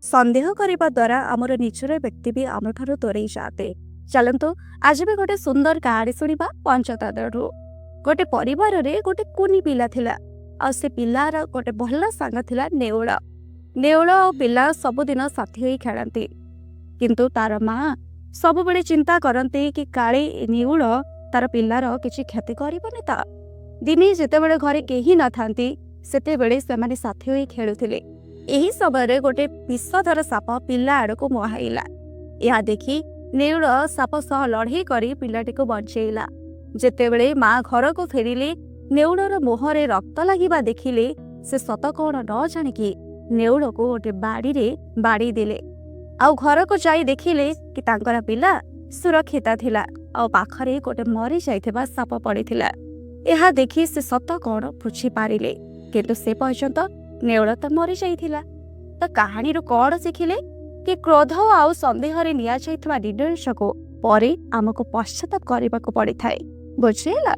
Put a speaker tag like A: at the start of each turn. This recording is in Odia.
A: ସନ୍ଦେହ କରିବା ଦ୍ୱାରା ଆମର ନିଜର ବ୍ୟକ୍ତି ବି ଆମଠାରୁ ଦୂରେଇ ଯାଆନ୍ତି। ଚାଲନ୍ତୁ ଆଜି ବି ଗୋଟେ ସୁନ୍ଦର କାହାଣୀ ଶୁଣିବା ପଞ୍ଚତନ୍ତ୍ରରୁ। ଗୋଟେ ପରିବାରରେ ଗୋଟେ କୁନି ପିଲା ଥିଲା। ଆଉ ସେ ପିଲାର ଗୋଟେ ଭଲ ସାଙ୍ଗ ଥିଲା ନେଉଳ। ନେଉଳ ଆଉ ପିଲା ସବୁଦିନ ସାଥୀ ହୋଇ ଖେଳନ୍ତି। କିନ୍ତୁ ତାର ମା ସବୁବେଳେ ଚିନ୍ତା କରନ୍ତି କି କାଳେ ନେଉଳ ତାର ପିଲାର କିଛି କ୍ଷତି କରିବନି ତ। ଦିନେ ଯେତେବେଳେ ଘରେ କେହି ନଥାନ୍ତି ସେତେବେଳେ ସେମାନେ ସାଥୀ ହୋଇ ଖେଳୁଥିଲେ। ଏହି ସମୟରେ ଗୋଟେ ବିଷଧର ସାପ ପିଲା ଆଡ଼କୁ ମୁହାଁଇଲା। ଏହା ଦେଖି ନେଉଳ ସାପ ସହ ଲଢ଼େଇ କରି ପିଲାଟିକୁ ବଞ୍ଚେଇଲା। ଯେତେବେଳେ ମା ଘରକୁ ଫେରିଲେ ନେଉଳର ମୁହଁରେ ରକ୍ତ ଲାଗିବା ଦେଖିଲେ ସେ ସତ କଣ ନ ଜାଣିକି ନେଉଳକୁ ଗୋଟେ ବାଡ଼ିରେ ବାଡ଼ି ଦେଲେ। ଆଉ ଘରକୁ ଯାଇ ଦେଖିଲେ କି ତାଙ୍କର ପିଲା ସୁରକ୍ଷିତ ଥିଲା ଆଉ ପାଖରେ ଗୋଟେ ମରି ଯାଇଥିବା ସାପ ପଡ଼ିଥିଲା। ଏହା ଦେଖି ସେ ସତ କଣ ବୁଝିପାରିଲେ, କିନ୍ତୁ ସେ ପର୍ଯ୍ୟନ୍ତ ନେଉଳ ତ ମରିଯାଇଥିଲା। ତ କାହାଣୀରୁ କଣ ଶିଖିଲେ କି କ୍ରୋଧ ଆଉ ସନ୍ଦେହରେ ନିଆଯାଇଥିବା ନିର୍ଣ୍ଣୟକୁ ପରେ ଆମକୁ ପଶ୍ଚାତାପ କରିବାକୁ ପଡ଼ିଥାଏ। ବୁଝିହେଲା?